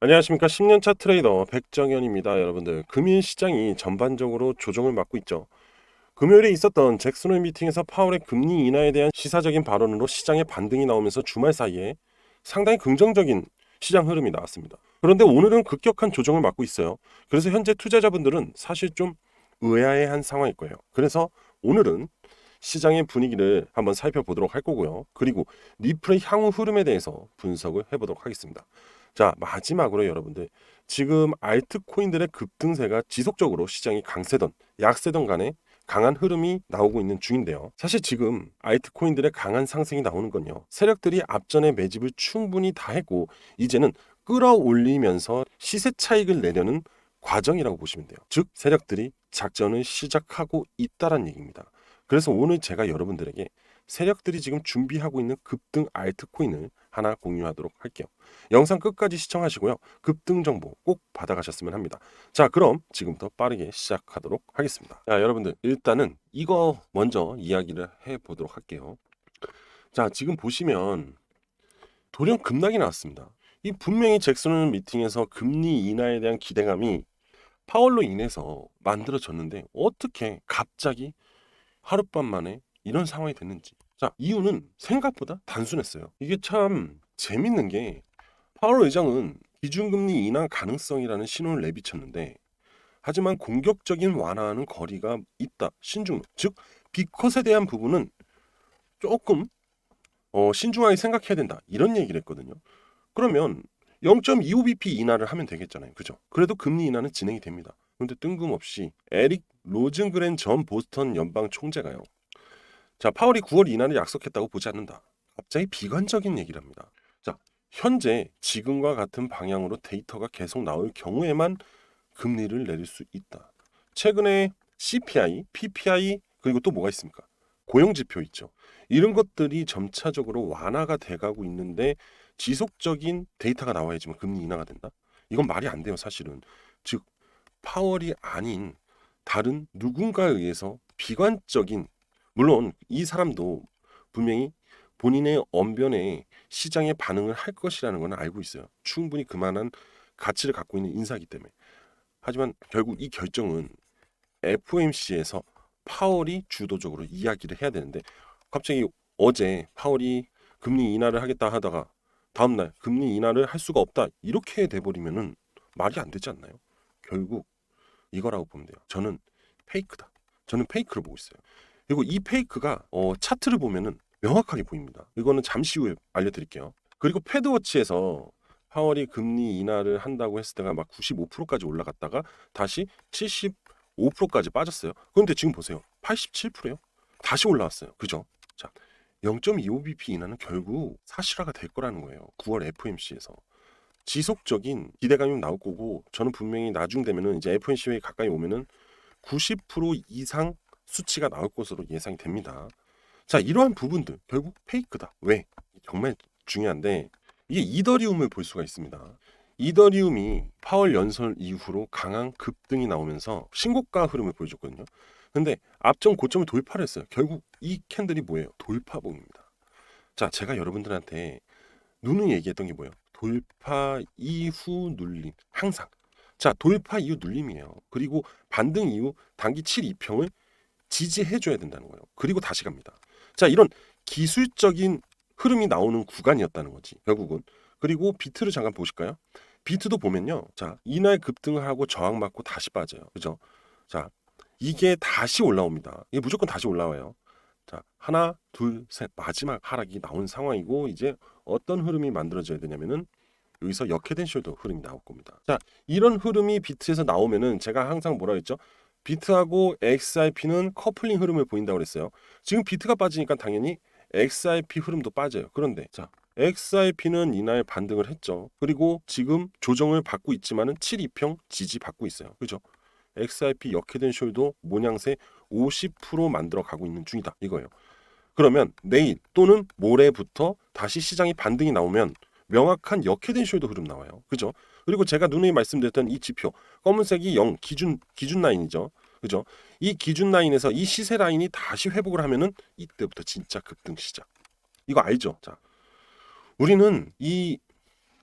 안녕하십니까. 10년차 트레이더 백정현입니다. 여러분들, 금일 시장이 전반적으로 조정을 맞고 있죠. 금요일에 있었던 잭슨홀 미팅에서 파월의 금리 인하에 대한 시사적인 발언으로 시장의 반등이 나오면서 주말 사이에 상당히 긍정적인 시장 흐름이 나왔습니다. 그런데 오늘은 급격한 조정을 맞고 있어요. 그래서 현재 투자자분들은 사실 좀 의아해한 상황일 거예요. 그래서 오늘은 시장의 분위기를 한번 살펴보도록 할 거고요. 그리고 리플의 향후 흐름에 대해서 분석을 해보도록 하겠습니다. 자, 마지막으로 여러분들, 지금 알트코인들의 급등세가 지속적으로 시장이 강세던 약세던 간에 강한 흐름이 나오고 있는 중인데요. 사실 지금 알트코인들의 강한 상승이 나오는 건요, 세력들이 앞전에 매집을 충분히 다 했고 이제는 끌어올리면서 시세 차익을 내려는 과정이라고 보시면 돼요. 즉 세력들이 작전을 시작하고 있다란 얘기입니다. 그래서 오늘 제가 여러분들에게 세력들이 지금 준비하고 있는 급등 알트코인을 하나 공유하도록 할게요. 영상 끝까지 시청하시고요. 급등 정보 꼭 받아가셨으면 합니다. 자, 그럼 지금부터 빠르게 시작하도록 하겠습니다. 자, 여러분들, 일단은 이거 먼저 이야기를 해보도록 할게요. 자, 지금 보시면 돌연 급락이 나왔습니다. 이 분명히 잭슨 미팅에서 금리 인하에 대한 기대감이 파월로 인해서 만들어졌는데 어떻게 갑자기 하룻밤 만에 이런 상황이 됐는지. 자, 이유는 생각보다 단순했어요. 이게 참 재밌는 게 파월 의장은 기준금리 인하 가능성이라는 신호를 내비쳤는데, 하지만 공격적인 완화하는 거리가 있다. 신중, 즉 비컷에 대한 부분은 조금 신중하게 생각해야 된다. 이런 얘기를 했거든요. 그러면 0.25bp 인하를 하면 되겠잖아요. 그죠? 그래도 금리 인하는 진행이 됩니다. 그런데 뜬금없이 에릭 로즌그렌 전 보스턴 연방 총재가요, 자, 파월이 9월 인하를 약속했다고 보지 않는다. 갑자기 비관적인 얘기를 합니다. 자, 현재 지금과 같은 방향으로 데이터가 계속 나올 경우에만 금리를 내릴 수 있다. 최근에 CPI, PPI, 그리고 또 뭐가 있습니까? 고용지표 있죠. 이런 것들이 점차적으로 완화가 돼가고 있는데 지속적인 데이터가 나와야지만 금리 인하가 된다? 이건 말이 안 돼요, 사실은. 즉 파월이 아닌 다른 누군가에 의해서 비관적인, 물론 이 사람도 분명히 본인의 언변에 시장의 반응을 할 것이라는 건 알고 있어요. 충분히 그만한 가치를 갖고 있는 인사이기 때문에. 하지만 결국 이 결정은 FOMC에서 파월이 주도적으로 이야기를 해야 되는데, 갑자기 어제 파월이 금리 인하를 하겠다 하다가 다음날 금리 인하를 할 수가 없다 이렇게 돼버리면은 말이 안 되지 않나요? 결국 이거라고 보면 돼요. 저는 페이크다. 저는 페이크를 보고 있어요. 그리고 이 페이크가 차트를 보면은 명확하게 보입니다. 이거는 잠시 후에 알려드릴게요. 그리고 패드워치에서 파월이 금리 인하를 한다고 했을 때가 막 95%까지 올라갔다가 다시 75%까지 빠졌어요. 그런데 지금 보세요. 87%요. 다시 올라왔어요. 그죠? 자, 0.25bp 인하는 결국 사실화가 될 거라는 거예요. 9월 FOMC에서. 지속적인 기대감이 나올 거고, 저는 분명히 나중 되면은 이제 FOMC 회의 가까이 오면은 90% 이상 수치가 나올 것으로 예상이 됩니다. 자, 이러한 부분들 결국 페이크다. 왜? 정말 중요한데, 이게 이더리움을 볼 수가 있습니다. 이더리움이 파월 연설 이후로 강한 급등이 나오면서 신고가 흐름을 보여줬거든요. 근데 앞전 고점을 돌파를 했어요. 결국 이 캔들이 뭐예요? 돌파봉입니다. 자, 제가 여러분들한테 누누이 얘기했던 게 뭐예요? 돌파 이후 눌림. 항상. 자, 돌파 이후 눌림이에요. 그리고 반등 이후 단기 7,2평을 지지해줘야 된다는 거예요. 그리고 다시 갑니다. 자, 이런 기술적인 흐름이 나오는 구간이었다는 거지, 결국은. 그리고 비트를 잠깐 보실까요? 비트도 보면요. 자, 이날 급등을 하고 저항 맞고 다시 빠져요. 그죠? 자, 이게 다시 올라옵니다. 이게 무조건 다시 올라와요. 자, 하나, 둘, 셋, 마지막 하락이 나온 상황이고, 이제 어떤 흐름이 만들어져야 되냐면은 여기서 역헤드 앤 숄더 흐름이 나올 겁니다. 자, 이런 흐름이 비트에서 나오면은 제가 항상 뭐라 했죠? 비트하고 XRP는 커플링 흐름을 보인다고 그랬어요. 지금 비트가 빠지니까 당연히 XRP 흐름도 빠져요. 그런데 자, XRP는 이날 반등을 했죠. 그리고 지금 조정을 받고 있지만은 7,2평 지지 받고 있어요. 그죠? XRP 역헤드 앤 숄더 모양새 50% 만들어 가고 있는 중이다. 이거예요. 그러면 내일 또는 모레부터 다시 시장이 반등이 나오면 명확한 역헤드 앤 숄더 흐름 나와요. 그죠? 그리고 제가 누누이 말씀드렸던 이 지표, 검은색이 0 기준 라인이죠. 그죠? 이 기준 라인에서 이 시세 라인이 다시 회복을 하면은 이때부터 진짜 급등 시작. 이거 알죠? 자, 우리는 이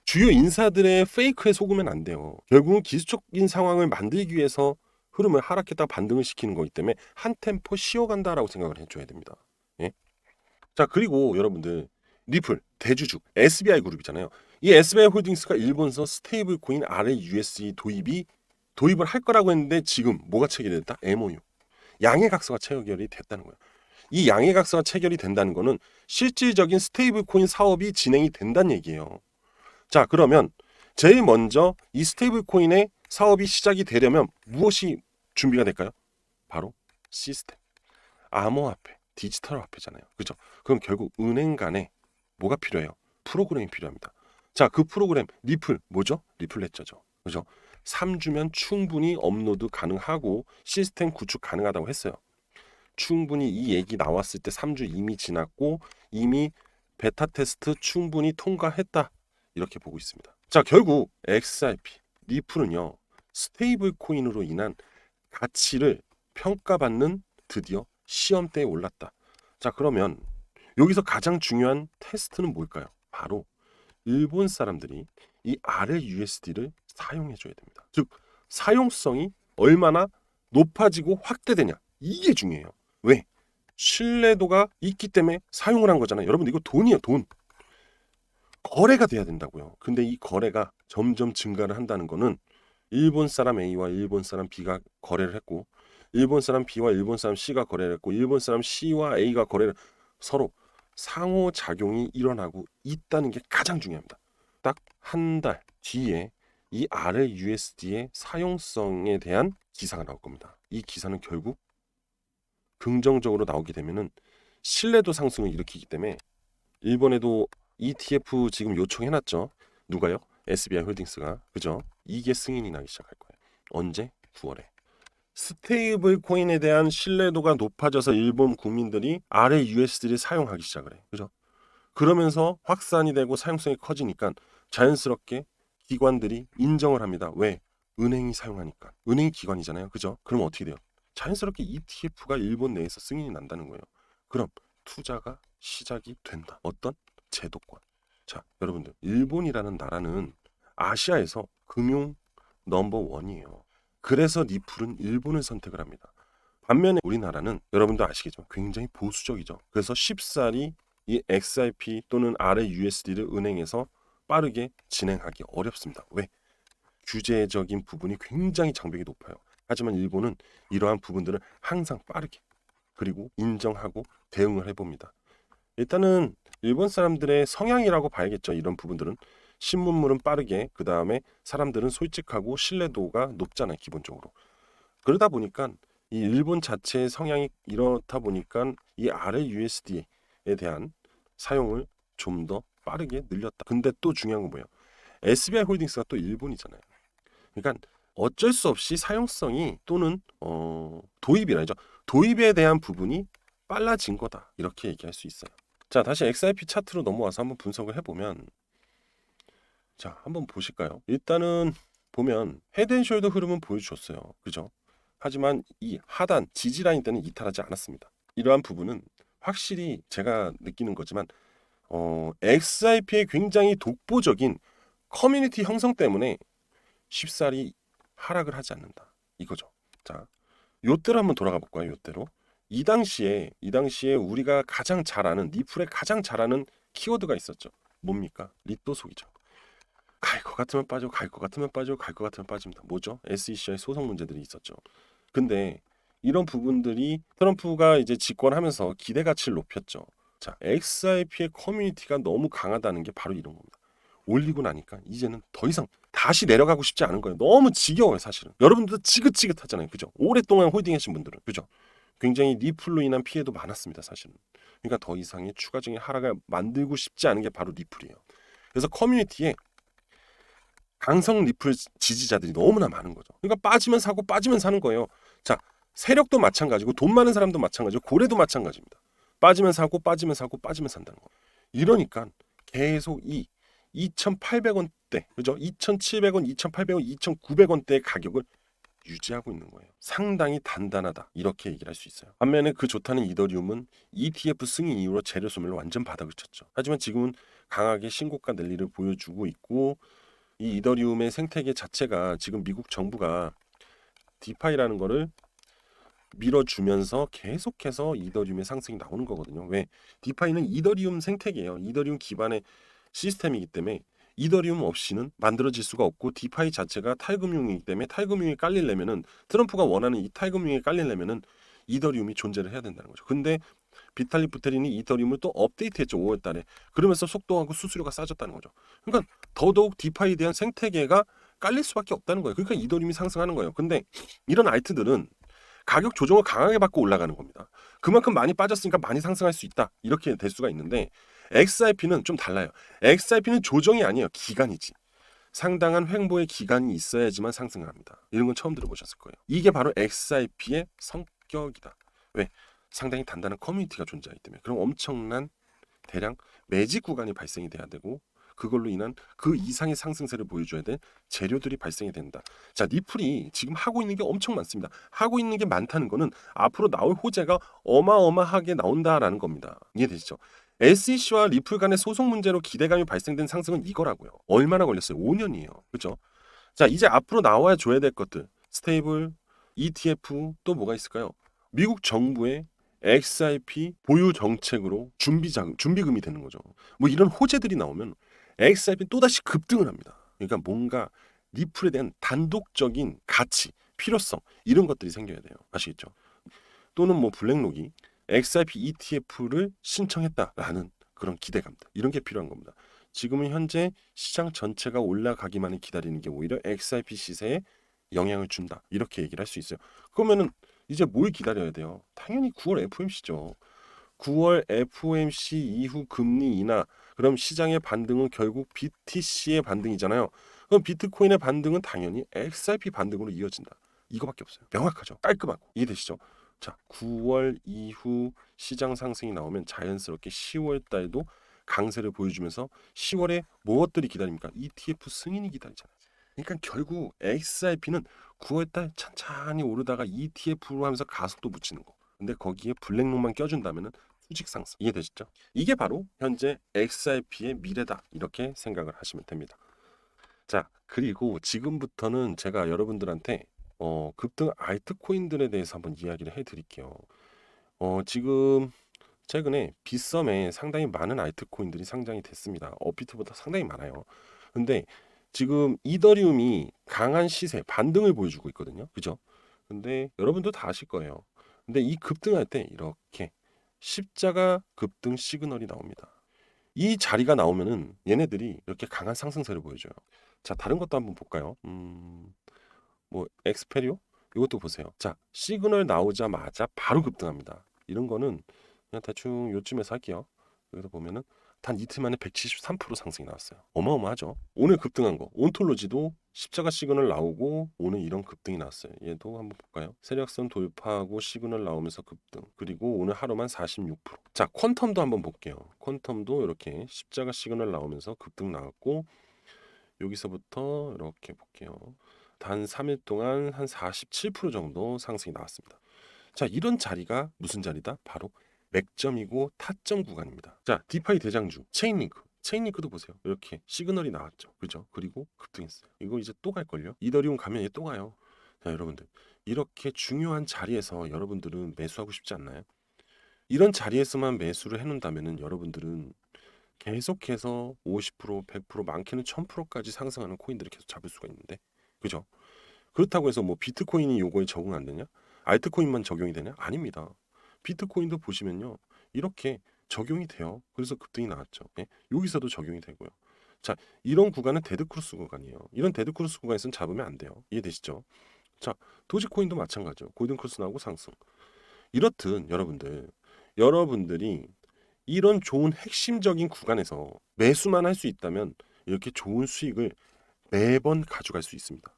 주요 인사들의 페이크에 속으면 안 돼요. 결국은 기술적인 상황을 만들기 위해서 흐름을 하락했다 반등을 시키는 거기 때문에 한 템포 쉬어간다라고 생각을 해줘야 됩니다. 예? 자, 그리고 여러분들 리플 대주주 SBI 그룹이잖아요. 이 SBI 홀딩스가 일본서 스테이블 코인 RLUSD 도입을 할 거라고 했는데 지금 뭐가 체결됐다? MOU. 양해각서가 체결이 됐다는 거예요. 이 양해각서가 체결이 된다는 거는 실질적인 스테이블 코인 사업이 진행이 된다는 얘기예요. 자, 그러면 제일 먼저 이 스테이블 코인의 사업이 시작이 되려면 무엇이 준비가 될까요? 바로 시스템, 암호화폐, 디지털 화폐잖아요. 그죠? 그럼 결국 은행 간에 뭐가 필요해요? 프로그램이 필요합니다. 자, 그 프로그램 리플 뭐죠? 리플 레저죠. 그죠? 3주면 충분히 업로드 가능하고 시스템 구축 가능하다고 했어요. 충분히 이 얘기 나왔을 때 3주 이미 지났고 이미 베타 테스트 충분히 통과했다. 이렇게 보고 있습니다. 자, 결국 XRP, 리플은요. 스테이블 코인으로 인한 가치를 평가받는 드디어 시험대에 올랐다. 자, 그러면 여기서 가장 중요한 테스트는 뭘까요? 바로 일본 사람들이 이 RLUSD를 사용해 줘야 됩니다. 즉 사용성이 얼마나 높아지고 확대되냐. 이게 중요해요. 왜? 신뢰도가 있기 때문에 사용을 한 거잖아요. 여러분 이거 돈이에요, 돈. 거래가 돼야 된다고요. 근데 이 거래가 점점 증가를 한다는 거는 일본 사람 A와 일본 사람 B가 거래를 했고 일본 사람 B와 일본 사람 C가 거래를 했고 일본 사람 C와 A가 거래를 서로 상호작용이 일어나고 있다는 게 가장 중요합니다. 딱 한 달 뒤에 이 RLUSD의 사용성에 대한 기사가 나올 겁니다. 이 기사는 결국 긍정적으로 나오게 되면은 신뢰도 상승을 일으키기 때문에 일본에도 ETF 지금 요청해놨죠. 누가요? SBI 홀딩스가. 그죠? 이게 승인이 나기 시작할 거예요. 언제? 9월에. 스테이블 코인에 대한 신뢰도가 높아져서 일본 국민들이 RLUSD를 사용하기 시작을 해. 그죠? 그러면서 확산이 되고 사용성이 커지니까 자연스럽게 기관들이 인정을 합니다. 왜? 은행이 사용하니까. 은행이 기관이잖아요. 그죠? 그럼 어떻게 돼요? 자연스럽게 ETF가 일본 내에서 승인이 난다는 거예요. 그럼 투자가 시작이 된다. 어떤? 제도권. 자, 여러분들 일본이라는 나라는 아시아에서 금융 넘버원이에요. 그래서 리플은 일본을 선택을 합니다. 반면에 우리나라는 여러분도 아시겠지만 굉장히 보수적이죠. 그래서 쉽사리 이 XRP 또는 RLUSD를 은행에서 빠르게 진행하기 어렵습니다. 왜? 규제적인 부분이 굉장히 장벽이 높아요. 하지만 일본은 이러한 부분들을 항상 빠르게 그리고 인정하고 대응을 해봅니다. 일단은 일본 사람들의 성향이라고 봐야겠죠. 이런 부분들은 신문물은 빠르게 그 다음에 사람들은 솔직하고 신뢰도가 높잖아요. 기본적으로. 그러다 보니까 이 일본 자체의 성향이 이렇다 보니까 이 RLUSD에 대한 사용을 좀 더 빠르게 늘렸다. 근데 또 중요한 건 뭐예요? SBI 홀딩스가 또 일본이잖아요. 그러니까 어쩔 수 없이 사용성이 또는 도입이라죠. 도입에 대한 부분이 빨라진 거다. 이렇게 얘기할 수 있어요. 자, 다시 XRP 차트로 넘어와서 한번 분석을 해보면 자, 한번 보실까요? 일단은 보면 헤드앤숄더 흐름은 보여주셨어요. 그죠? 하지만 이 하단 지지라인 때는 이탈하지 않았습니다. 이러한 부분은 확실히 제가 느끼는 거지만 XRP의 굉장히 독보적인 커뮤니티 형성 때문에 쉽사리 하락을 하지 않는다. 이거죠. 자, 요때로 한번 돌아가 볼까요? 요때로. 이 당시에 우리가 가장 잘 아는 리플에 가장 잘 아는 키워드가 있었죠. 뭡니까? 리또속이죠. 갈 것 같으면 빠져, 갈 것 같으면 빠져, 갈 것 같으면 빠집니다. 뭐죠? SEC의 소송 문제들이 있었죠. 근데 이런 부분들이 트럼프가 이제 집권하면서 기대 가치를 높였죠. 자, XRP의 커뮤니티가 너무 강하다는 게 바로 이런 겁니다. 올리고 나니까 이제는 더 이상 다시 내려가고 싶지 않은 거예요. 너무 지겨워요, 사실은. 여러분들도 지긋지긋하잖아요. 그죠? 오랫동안 홀딩하신 분들은. 그죠? 굉장히 리플로 인한 피해도 많았습니다, 사실은. 그러니까 더 이상의 추가적인 하락을 만들고 싶지 않은 게 바로 리플이에요. 그래서 커뮤니티에 강성 리플 지지자들이 너무나 많은 거죠. 그러니까 빠지면 사고 빠지면 사는 거예요. 자, 세력도 마찬가지고 돈 많은 사람도 마찬가지고 고래도 마찬가지입니다. 빠지면 사고 빠지면 사고 빠지면 산다는 거. 이러니까 계속 이 2,800원대, 그죠? 2,700원, 2,800원, 2,900원대의 가격을 유지하고 있는 거예요. 상당히 단단하다. 이렇게 얘기를 할 수 있어요. 반면에 그 좋다는 이더리움은 ETF 승인 이후로 재료 소멸로 완전 바닥을 쳤죠. 하지만 지금은 강하게 신고가 랠리를 보여주고 있고, 이 이더리움의 생태계 자체가 지금 미국 정부가 디파이라는 거를 밀어주면서 계속해서 이더리움의 상승이 나오는 거거든요. 왜? 디파이는 이더리움 생태계예요. 이더리움 기반의 시스템이기 때문에 이더리움 없이는 만들어질 수가 없고, 디파이 자체가 탈금융이기 때문에 탈금융이 깔리려면은, 트럼프가 원하는 이 탈금융이 깔리려면은 이더리움이 존재를 해야 된다는 거죠. 근데 비탈릭 부테린이 이더리움을 또 업데이트했죠, 5월 달에. 그러면서 속도하고 수수료가 싸졌다는 거죠. 그러니까 더더욱 디파이에 대한 생태계가 깔릴 수밖에 없다는 거예요. 그러니까 이더리움이 상승하는 거예요. 근데 이런 알트들은 가격 조정을 강하게 받고 올라가는 겁니다. 그만큼 많이 빠졌으니까 많이 상승할 수 있다, 이렇게 될 수가 있는데, XRP는 좀 달라요. XRP는 조정이 아니에요. 기간이지. 상당한 횡보의 기간이 있어야지만 상승을 합니다. 이런 건 처음 들어보셨을 거예요. 이게 바로 XRP의 성격이다. 왜? 상당히 단단한 커뮤니티가 존재하기 때문에. 그럼 엄청난 대량 매직 구간이 발생이 돼야 되고, 그걸로 인한 그 이상의 상승세를 보여줘야 될 재료들이 발생이 된다. 자, 리플이 지금 하고 있는 게 엄청 많습니다. 하고 있는 게 많다는 거는 앞으로 나올 호재가 어마어마하게 나온다라는 겁니다. 이해되시죠? SEC와 리플 간의 소송 문제로 기대감이 발생된 상승은 이거라고요. 얼마나 걸렸어요? 5년이에요. 그렇죠? 자, 이제 앞으로 나와야 줘야 될 것들. 스테이블, ETF, 또 뭐가 있을까요? 미국 정부의 XRP 보유 정책으로 준비금이 되는 거죠. 뭐 이런 호재들이 나오면 XRP 또다시 급등을 합니다. 그러니까 뭔가 리플에 대한 단독적인 가치, 필요성, 이런 것들이 생겨야 돼요. 아시겠죠? 또는 뭐 블랙록이 XRP ETF를 신청했다라는 그런 기대감들, 이런 게 필요한 겁니다. 지금은 현재 시장 전체가 올라가기만을 기다리는 게 오히려 XRP 시세에 영향을 준다, 이렇게 얘기를 할 수 있어요. 그러면은 이제 뭘 기다려야 돼요? 당연히 9월 FOMC죠. 9월 FOMC 이후 금리 인하, 그럼 시장의 반등은 결국 BTC의 반등이잖아요. 그럼 비트코인의 반등은 당연히 XRP 반등으로 이어진다. 이거밖에 없어요. 명확하죠. 깔끔하고. 이해되시죠? 자, 9월 이후 시장 상승이 나오면 자연스럽게 10월 달도 강세를 보여주면서, 10월에 무엇들이 기다립니까? ETF 승인이 기다리잖아요. 그러니까 결국 XRP는 9월달 천천히 오르다가 ETF로 하면서 가속도 붙이는 거. 근데 거기에 블랙록만 껴준다면은 수직 상승. 이해되시죠? 이게 바로 현재 XRP의 미래다, 이렇게 생각을 하시면 됩니다. 자, 그리고 지금부터는 제가 여러분들한테 급등 알트코인들에 대해서 한번 이야기를 해드릴게요. 지금 최근에 빗썸에 상당히 많은 알트코인들이 상장이 됐습니다. 업비트보다 상당히 많아요. 근데 지금 이더리움이 강한 시세 반등을 보여주고 있거든요. 그죠? 근데 여러분도 다 아실 거예요. 근데 이 급등할 때 이렇게 십자가 급등 시그널이 나옵니다. 이 자리가 나오면은 얘네들이 이렇게 강한 상승세를 보여줘요. 자, 다른 것도 한번 볼까요? 뭐 엑스페리오? 이것도 보세요. 자, 시그널 나오자마자 바로 급등합니다. 이런 거는 그냥 대충 요쯤에서 할게요. 여기서 보면은 단 이틀 만에 173% 상승이 나왔어요. 어마어마하죠. 오늘 급등한 거 온톨로지도 십자가 시그널 나오고 오늘 이런 급등이 나왔어요. 얘도 한번 볼까요? 세력선 돌파하고 시그널 나오면서 급등. 그리고 오늘 하루만 46%. 자, 퀀텀도 한번 볼게요. 퀀텀도 이렇게 십자가 시그널 나오면서 급등 나왔고, 여기서부터 이렇게 볼게요. 단 3일 동안 한 47% 정도 상승이 나왔습니다. 자, 이런 자리가 무슨 자리다? 바로 맥점이고 타점 구간입니다. 자, 디파이 대장주 체인링크. 체인링크도 보세요. 이렇게 시그널이 나왔죠. 그죠? 그리고 급등했어요. 이거 이제 또 갈걸요? 이더리움 가면 얘 또 가요. 자, 여러분들. 이렇게 중요한 자리에서 여러분들은 매수하고 싶지 않나요? 이런 자리에서만 매수를 해놓는다면은 여러분들은 계속해서 50%, 100%, 많게는 1000%까지 상승하는 코인들을 계속 잡을 수가 있는데, 그죠? 그렇다고 해서 뭐 비트코인이 요거에 적응 안 되냐? 알트코인만 적용이 되냐? 아닙니다. 비트코인도 보시면요, 이렇게 적용이 돼요. 그래서 급등이 나왔죠. 예? 여기서도 적용이 되고요. 자, 이런 구간은 데드크로스 구간이에요. 이런 데드크로스 구간에서는 잡으면 안 돼요. 이해되시죠? 자, 도지코인도 마찬가지죠. 골든크로스 나오고 상승. 이렇듯 여러분들이 이런 좋은 핵심적인 구간에서 매수만 할 수 있다면 이렇게 좋은 수익을 매번 가져갈 수 있습니다.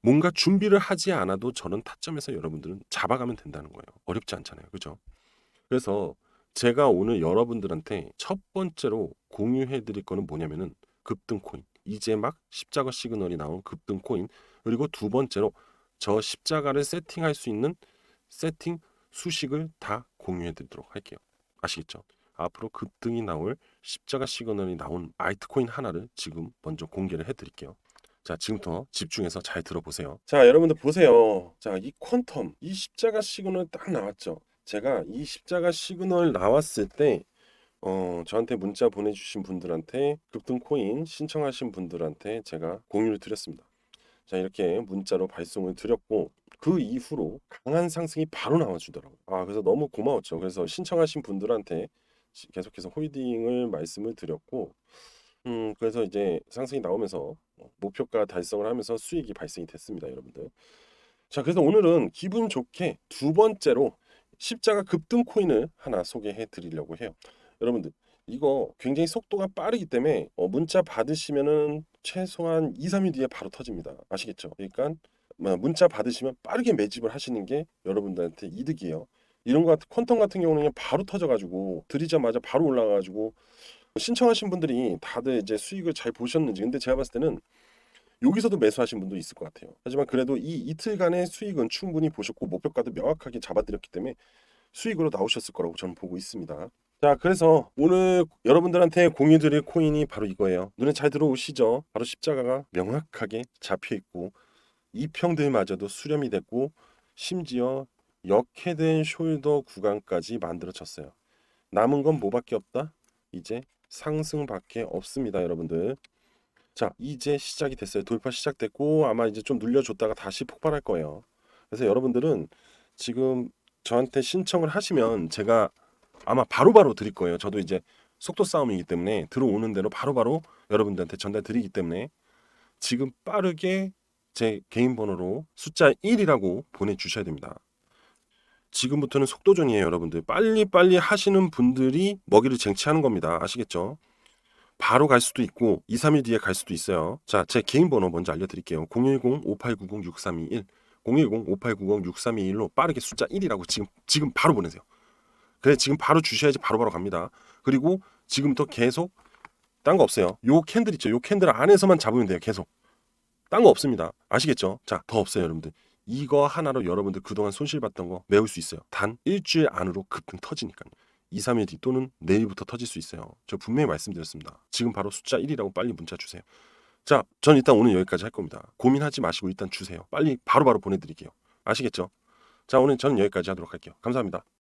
뭔가 준비를 하지 않아도 저런 타점에서 여러분들은 잡아가면 된다는 거예요. 어렵지 않잖아요. 그죠? 그래서 제가 오늘 여러분들한테 첫 번째로 공유해 드릴 거는 뭐냐면은 급등 코인. 이제 막 십자가 시그널이 나온 급등 코인. 그리고 두 번째로 저 십자가를 세팅할 수 있는 세팅 수식을 다 공유해 드리도록 할게요. 아시겠죠? 앞으로 급등이 나올 십자가 시그널이 나온 알트코인 하나를 지금 먼저 공개를 해드릴게요. 자, 지금부터 집중해서 잘 들어보세요. 자, 여러분들 보세요. 자, 이 퀀텀, 이 십자가 시그널 딱 나왔죠. 제가 이 십자가 시그널 나왔을 때 저한테 문자 보내주신 분들한테 급등 코인 신청하신 분들한테 제가 공유를 드렸습니다. 자, 이렇게 문자로 발송을 드렸고 그 이후로 강한 상승이 바로 나와주더라고요. 그래서 너무 고마웠죠. 그래서 신청하신 분들한테 계속해서 홀딩을 말씀을 드렸고 그래서 이제 상승이 나오면서 목표가 달성을 하면서 수익이 발생이 됐습니다, 여러분들. 자, 그래서 오늘은 기분 좋게 두 번째로 십자가 급등 코인을 하나 소개해 드리려고 해요. 여러분들, 이거 굉장히 속도가 빠르기 때문에 문자 받으시면은 최소한 2, 3일 뒤에 바로 터집니다. 아시겠죠? 그러니까 문자 받으시면 빠르게 매집을 하시는 게 여러분들한테 이득이에요. 이런 거 같은 퀀텀 같은 경우는 그냥 바로 터져가지고 들이자마자 바로 올라가가지고 신청하신 분들이 다들 이제 수익을 잘 보셨는지, 근데 제가 봤을 때는 여기서도 매수하신 분도 있을 것 같아요. 하지만 그래도 이 이틀간의 수익은 충분히 보셨고 목표가도 명확하게 잡아드렸기 때문에 수익으로 나오셨을 거라고 저는 보고 있습니다. 자, 그래서 오늘 여러분들한테 공유드릴 코인이 바로 이거예요. 눈에 잘 들어오시죠? 바로 십자가가 명확하게 잡혀 있고 이평들마저도 수렴이 됐고 심지어 역헤드앤 숄더 구간까지 만들어졌어요. 남은 건 뭐밖에 없다? 이제 상승밖에 없습니다, 여러분들. 자, 이제 시작이 됐어요. 돌파 시작됐고 아마 이제 좀 눌려줬다가 다시 폭발할 거예요. 그래서 여러분들은 지금 저한테 신청을 하시면 제가 아마 바로바로 드릴 거예요. 저도 이제 속도 싸움이기 때문에 들어오는 대로 바로바로 여러분들한테 전달 드리기 때문에 지금 빠르게 제 개인 번호로 숫자 1이라고 보내주셔야 됩니다. 지금부터는 속도전이에요, 여러분들. 빨리빨리 하시는 분들이 먹이를 쟁취하는 겁니다. 아시겠죠? 바로 갈 수도 있고 2, 3일 뒤에 갈 수도 있어요. 자, 제 개인 번호 먼저 알려드릴게요. 010-5890-6321 010-5890-6321로 빠르게 숫자 1이라고 지금 바로 보내세요. 그래, 지금 바로 주셔야지 바로바로 갑니다. 그리고 지금부터 계속 딴 거 없어요. 요 캔들 있죠. 요 캔들 안에서만 잡으면 돼요. 계속. 딴 거 없습니다. 아시겠죠? 자, 더 없어요, 여러분들. 이거 하나로 여러분들 그동안 손실봤던 거 메울 수 있어요. 단 일주일 안으로 급등 터지니까요. 2, 3일 뒤 또는 내일부터 터질 수 있어요. 저 분명히 말씀드렸습니다. 지금 바로 숫자 1이라고 빨리 문자 주세요. 자, 전 일단 오늘 여기까지 할 겁니다. 고민하지 마시고 일단 주세요. 빨리 바로바로 보내드릴게요. 아시겠죠? 자, 오늘 저는 여기까지 하도록 할게요. 감사합니다.